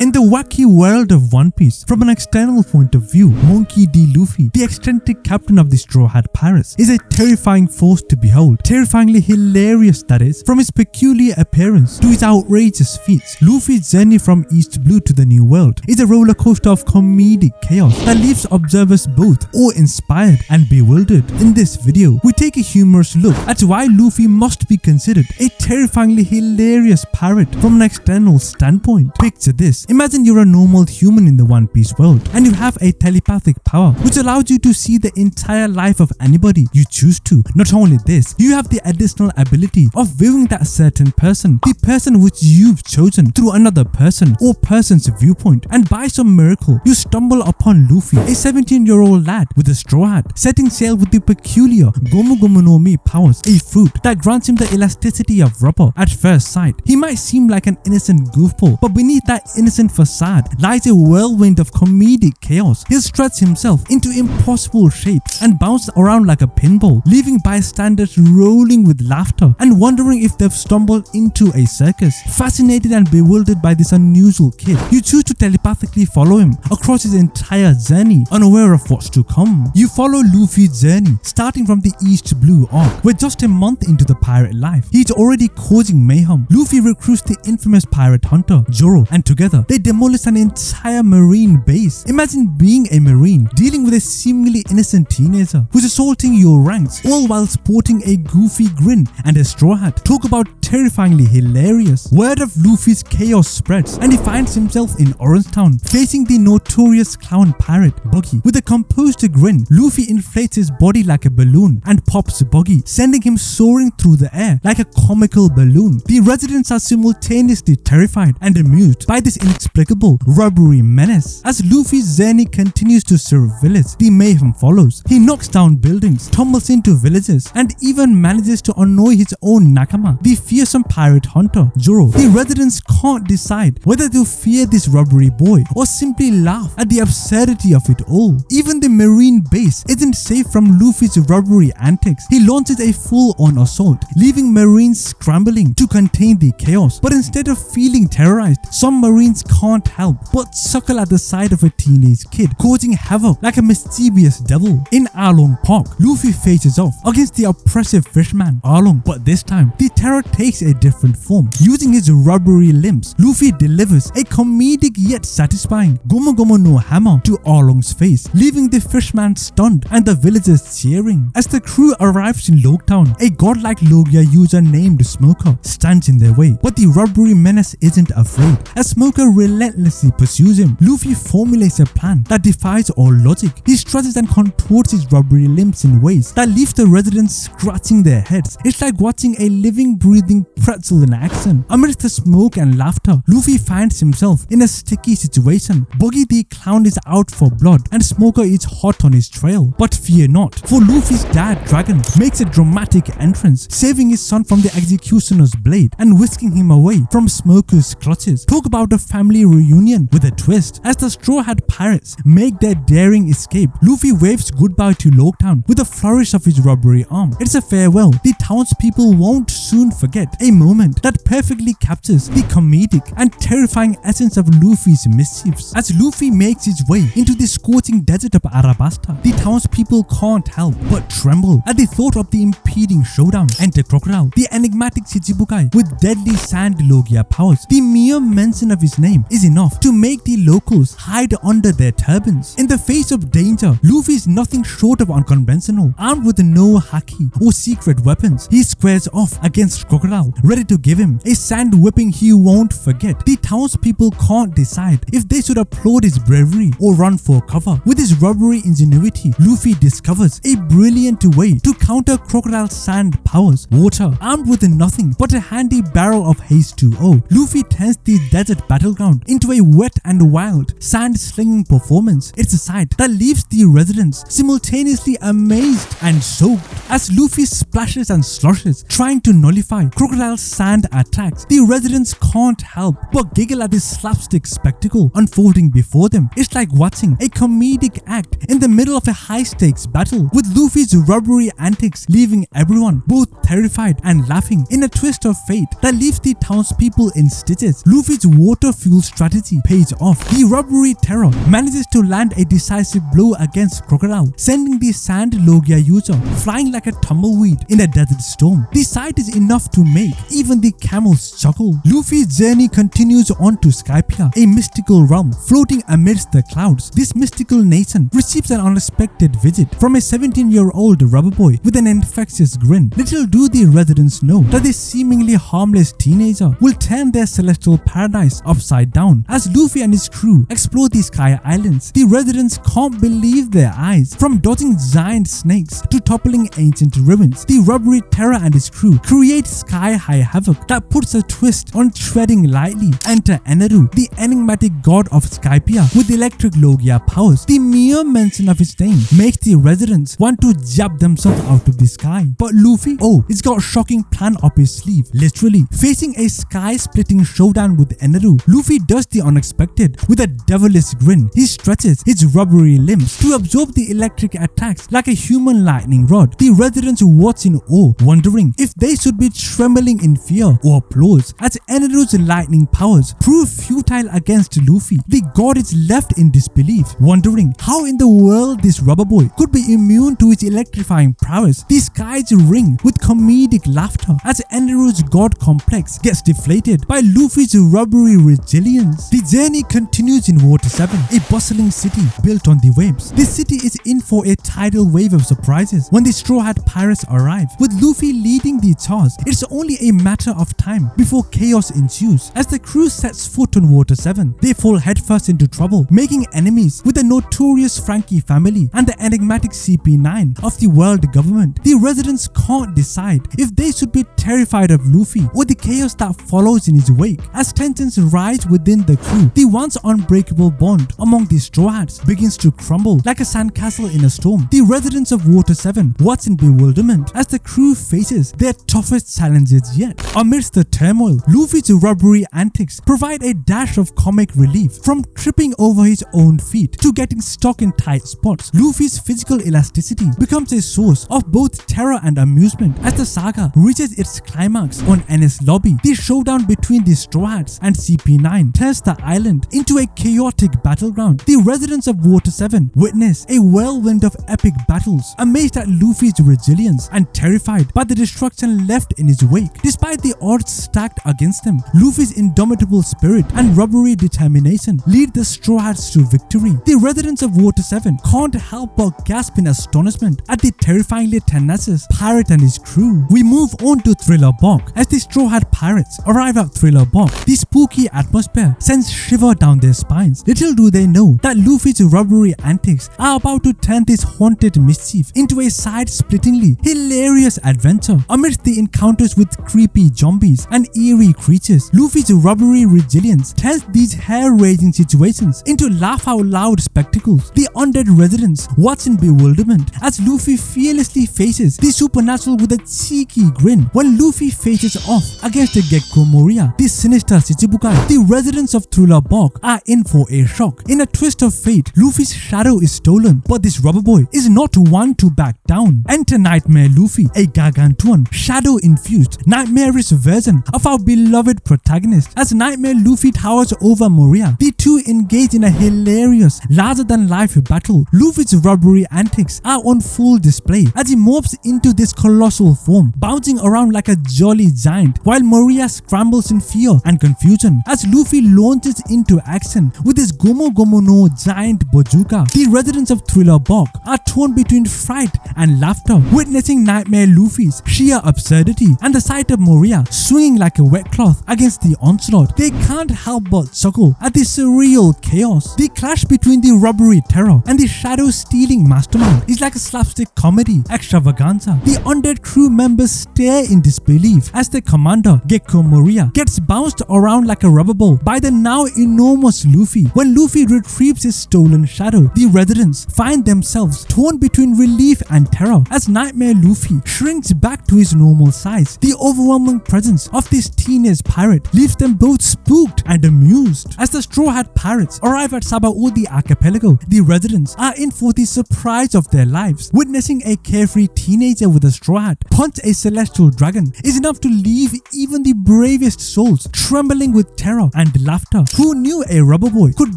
In the wacky world of One Piece, from an external point of view, Monkey D. Luffy, the eccentric captain of the Straw Hat Pirates, is a terrifying force to behold. Terrifyingly hilarious, that is, from his peculiar appearance to his outrageous feats. Luffy's journey from East Blue to the New World is a roller coaster of comedic chaos that leaves observers both awe-inspired and bewildered. In this video, we take a humorous look at why Luffy must be considered a terrifyingly hilarious pirate from an external standpoint. Picture this. Imagine you're a normal human in the One Piece world and you have a telepathic power which allows you to see the entire life of anybody you choose to. Not only this, you have the additional ability of viewing that certain person, the person which you've chosen, through another person or person's viewpoint, and by some miracle, you stumble upon Luffy, a 17-year-old lad with a straw hat, setting sail with the peculiar Gomu Gomu no Mi powers, a fruit that grants him the elasticity of rubber. At first sight, he might seem like an innocent goofball, but beneath that innocent facade lies a whirlwind of comedic chaos. He'll stretch himself into impossible shapes and bounce around like a pinball, leaving bystanders rolling with laughter and wondering if they've stumbled into a circus. Fascinated and bewildered by this unusual kid, you choose to telepathically follow him across his entire journey, unaware of what's to come. You follow Luffy's journey, starting from the East Blue arc, where just a month into the pirate life, he's already causing mayhem. Luffy recruits the infamous pirate hunter, Zoro, and together they demolish an entire marine base. Imagine being a marine, dealing with a seemingly innocent teenager who's assaulting your ranks, all while sporting a goofy grin and a straw hat. Talk about terrifyingly hilarious. Word of Luffy's chaos spreads and he finds himself in Orangetown, facing the notorious clown pirate, Buggy. With a composed grin, Luffy inflates his body like a balloon and pops Buggy, sending him soaring through the air like a comical balloon. The residents are simultaneously terrified and amused by this inexplicable Robbery Menace. As Luffy's journey continues to surveillance, the mayhem follows. He knocks down buildings, tumbles into villages, and even manages to annoy his own nakama, the fearsome pirate hunter, Zoro. The residents can't decide whether to fear this robbery boy or simply laugh at the absurdity of it all. Even the marine base isn't safe from Luffy's robbery antics. He launches a full-on assault, leaving marines scrambling to contain the chaos. But instead of feeling terrorized, some marines can't help but suckle at the side of a teenage kid, causing havoc like a mischievous devil. In Arlong Park, Luffy faces off against the oppressive fishman Arlong, but this time the terror takes a different form. Using his rubbery limbs, Luffy delivers a comedic yet satisfying Gomu Gomu no hammer to Arlong's face, leaving the fishman stunned and the villagers cheering. As the crew arrives in Logtown, a godlike Logia user named Smoker stands in their way, but the Robbery Menace isn't afraid. As Smoker relentlessly pursues him, Luffy formulates a plan that defies all logic. He stretches and contorts his rubbery limbs in ways that leave the residents scratching their heads. It's like watching a living, breathing pretzel in action. Amidst the smoke and laughter, Luffy finds himself in a sticky situation. Buggy the clown is out for blood and Smoker is hot on his trail. But fear not, for Luffy's dad, Dragon, makes a dramatic entrance, saving his son from the executioner's blade and whisking him away from Smoker's clutches. Talk about a family reunion with a twist. As the Straw Hat Pirates make their daring escape, Luffy waves goodbye to Logtown with a flourish of his rubbery arm. It's a farewell the townspeople won't soon forget, a moment that perfectly captures the comedic and terrifying essence of Luffy's mischiefs. As Luffy makes his way into the scorching desert of Arabasta, the townspeople can't help but tremble at the thought of the impending showdown. Enter Crocodile, the enigmatic Chichibukai with deadly sand Logia powers. The mere mention of his name is enough to make the locals hide under their turbans. In the face of danger, Luffy is nothing short of unconventional. Armed with no haki or secret weapons, he squares off against Crocodile, ready to give him a sand whipping he won't forget. The townspeople can't decide if they should applaud his bravery or run for cover. With his rubbery ingenuity, Luffy discovers a brilliant way to counter Crocodile's sand powers. Water. Armed with nothing but a handy barrel of H2O, Luffy turns the desert battleground into a wet and wild sand-slinging performance. It's a sight that leaves the residents simultaneously amazed and soaked. As Luffy splashes and sloshes, trying to nullify Crocodile's sand attacks, the residents can't help but giggle at this slapstick spectacle unfolding before them. It's like watching a comedic act in the middle of a high-stakes battle, with Luffy's rubbery antics leaving everyone both terrified and laughing in a twist of fate that leaves the townspeople in stitches. Luffy's water fuel strategy pays off. The Robbery Terror manages to land a decisive blow against Crocodile, sending the Sand Logia user flying like a tumbleweed in a desert storm. The sight is enough to make even the camels chuckle. Luffy's journey continues on to 𝚗𝚑𝚝, a mystical realm floating amidst the clouds. This mystical nation receives an unexpected visit from a 17-year-old rubber boy with an infectious grin. Little do the residents know that this seemingly harmless teenager will turn their celestial paradise upside down. As Luffy and his crew explore the Sky Islands, the residents can't believe their eyes. From dodging giant snakes to toppling ancient ruins, the Robbery Terror and his crew create sky-high havoc that puts a twist on treading lightly. Enter Eneru, the enigmatic god of 𝚗𝚑𝚝 with electric Logia powers. The mere mention of his name makes the residents want to jab themselves out of the sky. But Luffy, he's got a shocking plan up his sleeve. Literally, facing a sky-splitting showdown with Eneru, Luffy does the unexpected. With a devilish grin, he stretches his rubbery limbs to absorb the electric attacks like a human lightning rod. The residents watch in awe, wondering if they should be trembling in fear or applause as Eneru's lightning powers prove futile against Luffy. The god is left in disbelief, wondering how in the world this rubber boy could be immune to his electrifying prowess. The skies ring with comedic laughter as Eneru's god complex gets deflated by Luffy's rubbery resilience. The journey continues in Water 7, a bustling city built on the waves. This city is in for a tidal wave of surprises when the Straw Hat Pirates arrive. With Luffy leading the charge, it's only a matter of time before chaos ensues. As the crew sets foot on Water 7, they fall headfirst into trouble, making enemies with the notorious Frankie family and the enigmatic CP9 of the world government. The residents can't decide if they should be terrified of Luffy or the chaos that follows in his wake. As tensions rise within the crew, the once unbreakable bond among the Straw Hats begins to crumble like a sandcastle in a storm. The residents of Water 7 watch in bewilderment as the crew faces their toughest challenges yet. Amidst the turmoil, Luffy's rubbery antics provide a dash of comic relief. From tripping over his own feet to getting stuck in tight spots, Luffy's physical elasticity becomes a source of both terror and amusement. As the saga reaches its climax on Enies Lobby, the showdown between the Straw Hats and CP9 turns the island into a chaotic battleground. The residents of Water 7 witness a whirlwind of epic battles, amazed at Luffy's resilience and terrified by the destruction left in his wake. Despite the odds stacked against him, Luffy's indomitable spirit and rubbery determination lead the Straw Hats to victory. The residents of Water 7 can't help but gasp in astonishment at the terrifyingly tenacious pirate and his crew. We move on to Thriller Bark. As the Straw Hat Pirates arrive at Thriller Bark, the spooky atmosphere sends shiver down their spines. Little do they know that Luffy's rubbery antics are about to turn this haunted mischief into a side-splittingly hilarious adventure. Amidst the encounters with creepy zombies and eerie creatures, Luffy's rubbery resilience turns these hair-raising situations into laugh-out-loud spectacles. The undead residents watch in bewilderment as Luffy fearlessly faces the supernatural with a cheeky grin. When Luffy faces off against the 𝚗𝚘𝚙𝚢𝚛, the sinister 𝚙𝚙𝚘𝚗, the residents of Thriller Bark are in for a shock. In a twist of fate, Luffy's shadow is stolen, but this rubber boy is not one to back down. Enter Nightmare Luffy, a gargantuan, shadow-infused, nightmarish version of our beloved protagonist. As Nightmare Luffy towers over Moria, the two engage in a hilarious, larger-than-life battle. Luffy's rubbery antics are on full display as he morphs into this colossal form, bouncing around like a jolly giant, while Moria scrambles in fear and confusion as Luffy launches into action with his Gomu Gomu no giant bazooka. The residents of Thriller Bark are torn between fright and laughter, witnessing Nightmare Luffy's sheer absurdity and the sight of Moria swinging like a wet cloth against the onslaught. They can't help but chuckle at the surreal chaos. The clash between the Robbery Terror and the shadow-stealing mastermind is like a slapstick comedy extravaganza. The undead crew members stare in disbelief as their commander, Gekko Moria, gets bounced around like a rubber ball by the now enormous Luffy. When Luffy retrieves his stolen shadow, the residents find themselves torn between relief and terror as Nightmare Luffy shrinks back to his normal size. The overwhelming presence of this teenage pirate leaves them both spooked and amused. As the Straw Hat Pirates arrive at Sabaody Archipelago, the residents are in for the surprise of their lives. Witnessing a carefree teenager with a straw hat punch a celestial dragon is enough to leave even the bravest souls trembling with terror and laughter. Who knew a rubber boy could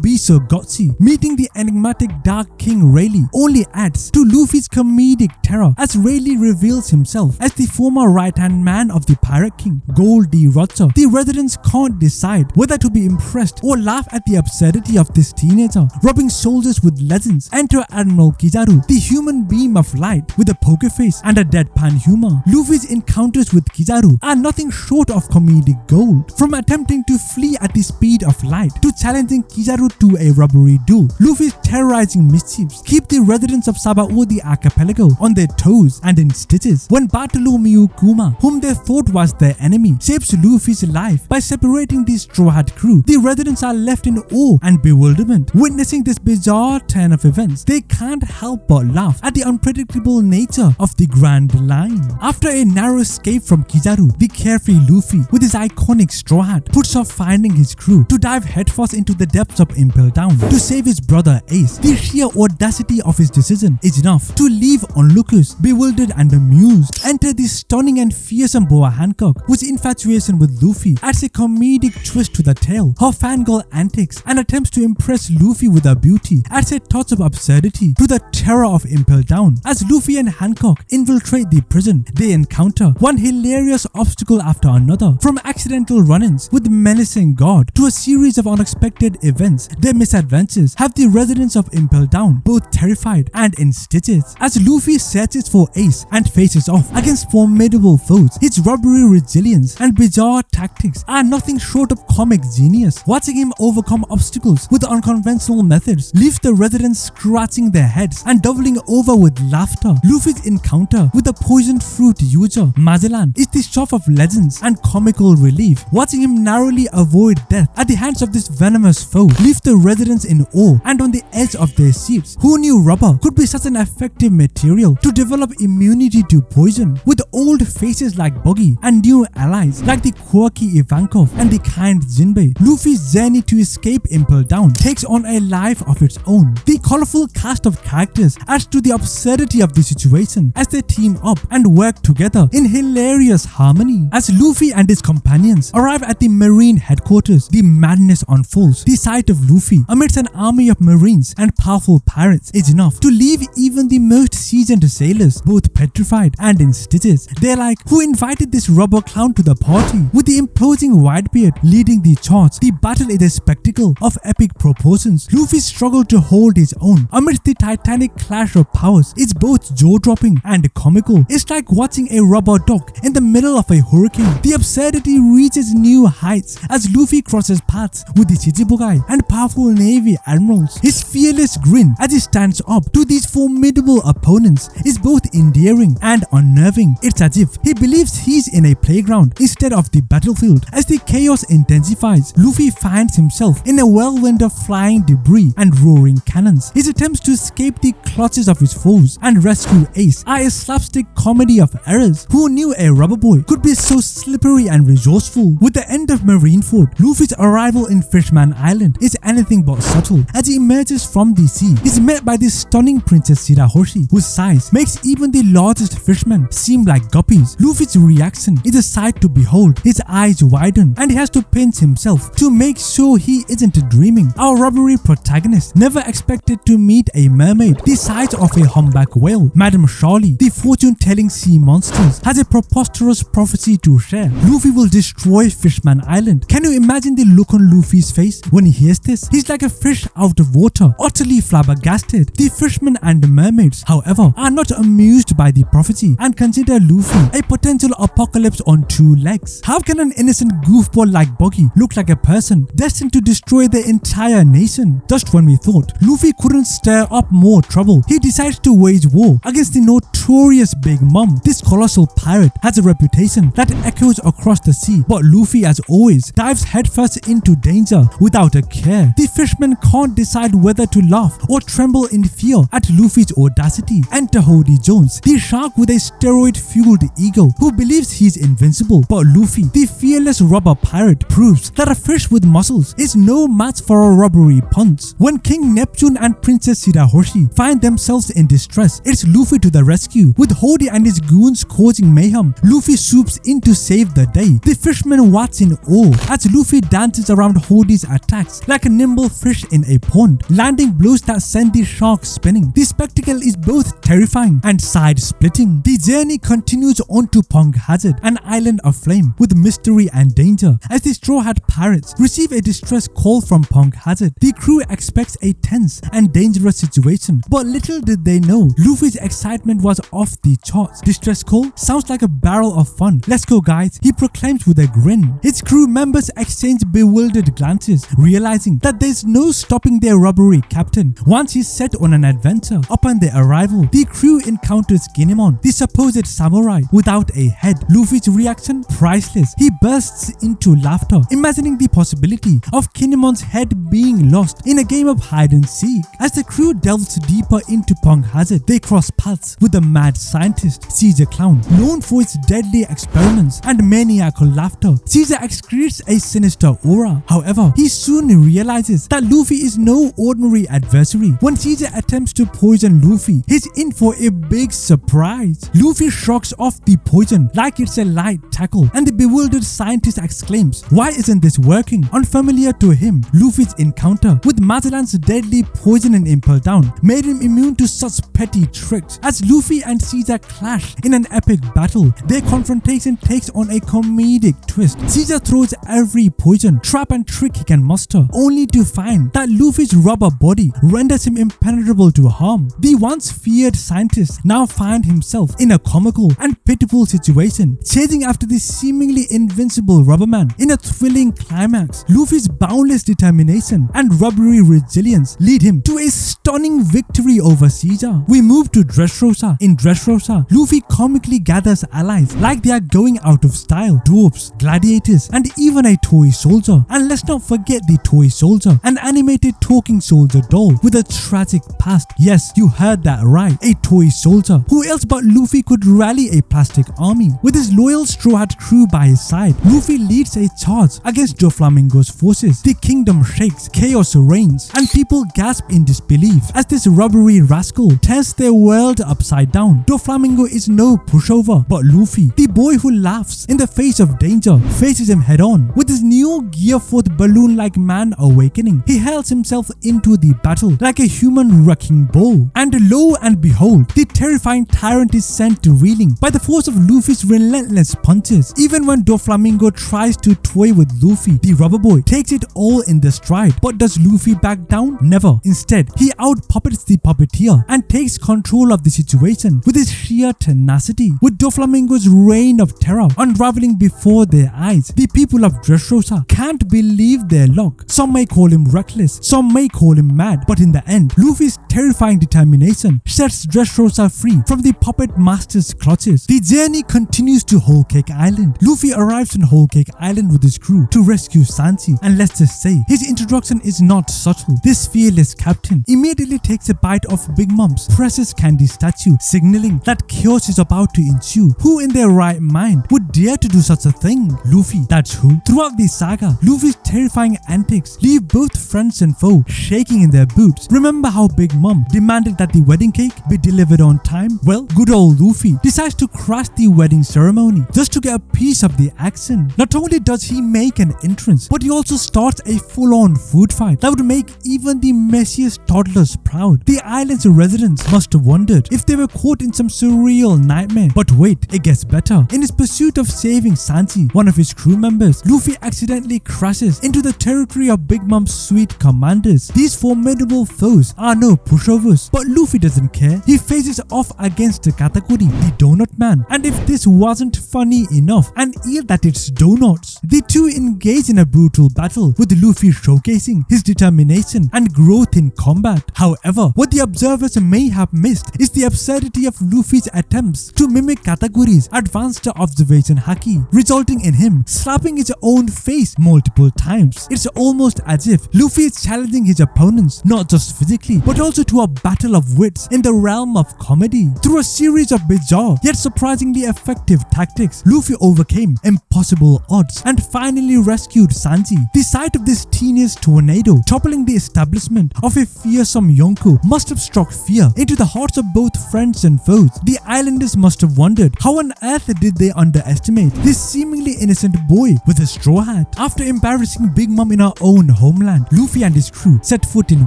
be so gutsy? Meeting the enigmatic Dark King Rayleigh only adds to Luffy's comedic terror as Rayleigh reveals himself as the former right-hand man of the Pirate King, 𝙲𝚘𝚙𝚎𝚛. The residents can't decide whether to be impressed or laugh at the absurdity of this teenager robbing soldiers with legends. Enter Admiral Kizaru, the human beam of light with a poker face and a deadpan humor. Luffy's encounters with Kizaru are nothing short of comedic gold. From attempting to flee at the speed of light to challenging Kizaru to a robbery duel, Luffy's terrorizing mischiefs keep the residents of Sabaody Archipelago on their toes and in stitches. When Bartholomew Kuma, whom they thought was their enemy, saves Luffy's life by separating the Straw Hat crew, the residents are left in awe and bewilderment. Witnessing this bizarre turn of events, they can't help but laugh at the unpredictable nature of the Grand Line. After a narrow escape from Kizaru, the carefree Luffy, with his iconic straw hat, puts off finding his crew to dive headfirst into the depths of Imperial Down to save his brother Ace. The sheer audacity of his decision is enough to leave onlookers bewildered and amused. Enter the stunning and fearsome Boa Hancock, whose infatuation with Luffy adds a comedic twist to the tale. Her fangirl antics and attempts to impress Luffy with her beauty adds a touch of absurdity to the terror of Imperial Down. As Luffy and Hancock infiltrate the prison, they encounter one hilarious obstacle after another, from accidental run-ins with the menacing guard to a series of unexpected events. Their misadventures have the residents of Imperial Down both terrified and in stitches. As Luffy searches for Ace and faces off against formidable foes, his robbery resilience and bizarre tactics are nothing short of comic genius. Watching him overcome obstacles with unconventional methods leaves the residents scratching their heads and doubling over with laughter. Luffy's encounter with the poisoned fruit user Magellan is the stuff of legends and comical relief. Watching him narrowly avoid death at the hands of this venomous foe leaves the residents in awe and on the edge of their seats. Who knew rubber could be such an effective material to develop immunity to poison? With old faces like Buggy and new allies like the quirky Ivankov and the kind Jinbei, Luffy's journey to escape Imperial Down takes on a life of its own. The colorful cast of characters adds to the absurdity of the situation as they team up and work together in hilarious harmony. As Luffy and his companions arrive at the Marine headquarters, the madness unfolds. The sight of Luffy amidst an army of Marines and powerful pirates is enough to leave even the most seasoned sailors both petrified and in stitches. They're like, who invited this rubber clown to the party? With the imposing Whitebeard leading the charge, the battle is a spectacle of epic proportions. Luffy's struggle to hold his own amidst the titanic clash of powers is both jaw-dropping and comical. It's like watching a rubber duck in the middle of a hurricane. The absurdity reaches new heights as Luffy crosses paths with the Chichibukai and powerful Navy admirals. His fearless grin as he stands up to these formidable opponents is both endearing and unnerving. It's as if he believes he's in a playground instead of the battlefield. As the chaos intensifies, Luffy finds himself in a whirlwind of flying debris and roaring cannons. His attempts to escape the clutches of his foes and rescue Ace are a slapstick comedy of errors. Who knew a rubber boy could be so slippery and resourceful? With the end of Marineford, Luffy's arrival in Fishman Island is anything but subtle. As he emerges from the sea, he's met by the stunning Princess 𝚬𝚙𝚎, whose size makes even the largest fishermen seem like guppies. Luffy's reaction is a sight to behold. His eyes widen and he has to pinch himself to make sure he isn't dreaming. Our robbery protagonist never expected to meet a mermaid the size of a humpback whale. Madame Charlie, the fortune-telling sea monsters, has a preposterous prophecy to share. Luffy will destroy Fishman Island. Can you imagine the look on Luffy's face when he hears this? He's like a fish out of water, utterly flabbergasted. The fishermen and the mermaids, however, are not amused by the prophecy and consider Luffy a potential apocalypse on two legs. How can an innocent goofball like Buggy look like a person destined to destroy the entire nation? Just when we thought Luffy couldn't stir up more trouble, he decides to wage war against the notorious Big Mom. This colossal pirate has a reputation that echoes across the sea, but Luffy, as always, dives headfirst into danger without a care. The fishermen can't decide whether to laugh or tremble in fear at Luffy's audacity. Enter Hody Jones, the shark with a steroid-fueled ego who believes he's invincible, but Luffy, the fearless rubber pirate, proves that a fish with muscles is no match for a robbery punch. When King Neptune and Princess 𝚬𝚙𝚎 find themselves in distress, it's Luffy to the rescue. With Hody and his goons causing mayhem, Luffy swoops in to save the day. The fishermen watch in awe as Luffy Luffy dances around Hody's attacks like a nimble fish in a pond, landing blows that send the shark spinning. The spectacle is both terrifying and side-splitting. The journey continues on to 𝚤𝚙𝚅, an island aflame with mystery and danger. As the Straw Hat Pirates receive a distress call from 𝚤𝚙𝚅, the crew expects a tense and dangerous situation, but little did they know, Luffy's excitement was off the charts. Distress call? Sounds like a barrel of fun. Let's go guys, he proclaims with a grin. Its crew members exchange bewildered glances, realizing that there's no stopping their robbery captain once he's set on an adventure. Upon their arrival, the crew encounters Kinemon, the supposed samurai without a head. Luffy's reaction? Priceless. He bursts into laughter, imagining the possibility of Kinemon's head being lost in a game of hide and seek. As the crew delves deeper into 𝚤𝚙𝚅, they cross paths with the mad scientist, 𝙲𝚘𝚙𝚅, known for its deadly experiments and maniacal laughter. 𝙲𝚘𝚙 excretes a sinister aura. However, he soon realizes that Luffy is no ordinary adversary. When 𝙲𝚙𝚙 attempts to poison Luffy, he's in for a big surprise. Luffy shrugs off the poison like it's a light tackle, and the bewildered scientist exclaims, "Why isn't this working?" Unfamiliar to him, Luffy's encounter with Magellan's deadly poison in Imperial Down made him immune to such petty tricks. As Luffy and 𝙲𝚙𝚙 clash in an epic battle, their confrontation takes on a comedic twist. 𝙲𝚙𝚙 throws every poison, trap and trick he can muster, only to find that Luffy's rubber body renders him impenetrable to harm. The once feared scientist now finds himself in a comical and pitiful situation, chasing after the seemingly invincible Rubberman. In a thrilling climax, Luffy's boundless determination and robbery resilience lead him to a stunning victory over 𝙲𝚙𝚙. We move to 𝙲𝚘𝚙𝚅. In 𝙲𝚘𝚙𝚅, Luffy comically gathers allies like they are going out of style: dwarves, gladiators, and even a toy soldier. And let's not forget the toy soldier, an animated talking soldier doll with a tragic past. Yes, you heard that right, a toy soldier. Who else but Luffy could rally a plastic army? With his loyal Straw Hat crew by his side, Luffy leads a charge against Doflamingo's forces. The kingdom shakes, chaos reigns, and people gasp in disbelief as this robbery rascal turns their world upside down. Doflamingo is no pushover, but Luffy, the boy who laughs in the face of danger, faces him head on. With his new gear-4th balloon-like man awakening, he hurls himself into the battle like a human wrecking ball. And lo and behold, the terrifying tyrant is sent reeling by the force of Luffy's relentless punches. Even when Doflamingo tries to toy with Luffy, the rubber boy takes it all in the stride. But does Luffy back down? Never. Instead, he out-puppets the puppeteer and takes control of the situation with his sheer tenacity. With Doflamingo's reign of terror unraveling before their eyes, the people of 𝙲𝚘𝚙𝚅 can't believe their luck. Some may call him reckless, some may call him mad, but in the end, Luffy's terrifying determination sets 𝙲𝚘𝚙𝚅 free from the puppet master's clutches. The journey continues to Whole Cake Island. Luffy arrives on Whole Cake Island with his crew to rescue 𝚤𝚙𝚙, and let's just say, his introduction is not subtle. This fearless captain immediately takes a bite of Big Mom's precious candy statue, signaling that chaos is about to ensue. Who in their right mind would dare to do such a thing? Luffy, that's who. Throughout the saga, Luffy's terrifying antics leave both friends and foe shaking in their boots. Remember how Big Mom demanded that the wedding cake be delivered on time? Well, good old Luffy decides to crash the wedding ceremony just to get a piece of the action. Not only does he make an entrance, but he also starts a full-on food fight that would make even the messiest toddlers proud. The island's residents must have wondered if they were caught in some surreal nightmare. But wait, it gets better. In his pursuit of saving 𝚤𝚙𝚙, one of his crew members, Luffy accidentally crashes into the territory of Big Mom's sweet commanders. These formidable foes are no pushovers, but Luffy doesn't care. He faces off against Katakuri, the donut man. And if this wasn't funny enough, and eel that it's donuts, the two engage in a brutal battle, with Luffy showcasing his determination and growth in combat. However, what the observers may have missed is the absurdity of Luffy's attempts to mimic Katakuri's advanced observation haki, resulting in him slapping his own face multiple times. It's almost as if Luffy is challenging his opponents not just physically, but also to a battle of wits in the realm of comedy. Through a series of bizarre yet surprisingly effective tactics, Luffy overcame impossible odds and finally rescued 𝚤𝚙𝚙. The sight of this teenage tornado toppling the establishment of a fearsome fearsome Yonko must have struck fear into the hearts of both friends and foes. The islanders must have wondered how on earth did they underestimate this seemingly innocent boy with a straw hat. After embarrassing Big Mom in her own homeland, Luffy and his crew set foot in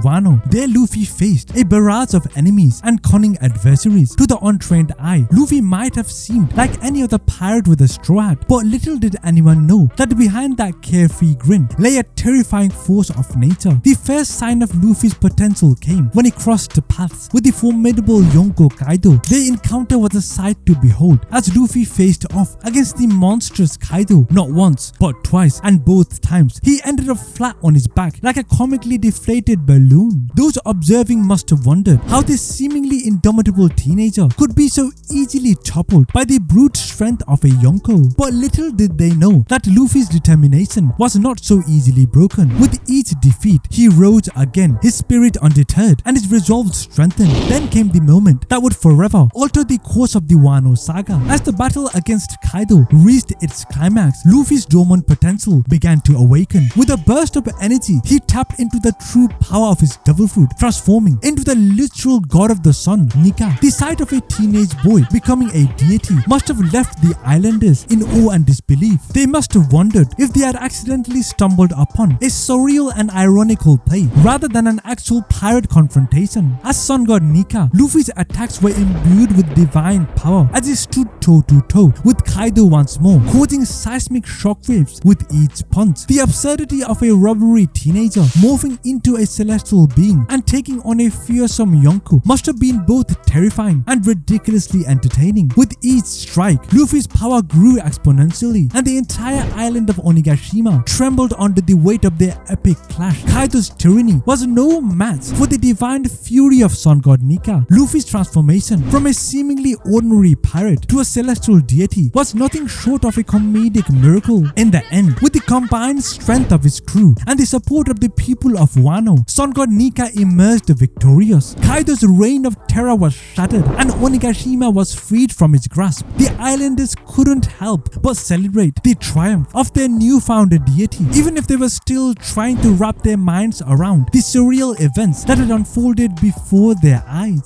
Wano. There Luffy faced a barrage of enemies and cunning adversaries. To the untrained eye, Luffy might have seemed like any other pirate with a straw hat, but little did anyone know that behind that carefree grin lay a terrifying force of nature. The first sign of Luffy's potential came when he crossed paths with the formidable Yonko Kaido. Their encounter was a sight to behold as Luffy faced off against the monstrous Kaido not once but twice, and both times he ended up flat on his back like a comically deflated balloon. Those observing must have wondered how this seemingly indomitable teenager could be so easily toppled by the brute strength of a Yonko. But little did they know that Luffy's determination was not so easily broken. With each defeat, he rose again, his spirit undeterred and his resolve strengthened. Then came the moment that would forever alter the course of the Wano Saga. As the battle against Kaido reached its climax, Luffy's dormant potential began to awaken. With a burst of energy, he tapped into the true power of his devil fruit, transforming into the literal god of the sun, Nika. The sight of a teenage boy becoming a deity must have left the islanders in awe and disbelief. They must have wondered if they had accidentally stumbled upon a surreal and ironical play rather than an actual pirate confrontation. As Sun God Nika, Luffy's attacks were imbued with divine power as he stood toe to toe with Kaido once more, causing seismic shockwaves with each punch. The absurdity of a robbery teenager morphing into a celestial being and taking on a fearsome Yonko must have been both terrifying and ridiculously entertaining. With each strike, Luffy's power grew exponentially and the entire island of Onigashima trembled under the weight of their epic clash. Kaido's tyranny was no match for the divine fury of Sun God Nika. Luffy's transformation from a seemingly ordinary pirate to a celestial deity was nothing short of a comedic miracle. In the end, with the combined strength of his crew and the support of the people of Wano, Sun God Nika emerged victorious. Kaido's reign of terror was shattered and Onigashima was freed from his grasp. The islanders couldn't help but celebrate the triumph of their newfound deity, even if they were still trying to wrap their minds around the surreal events that had unfolded before their eyes.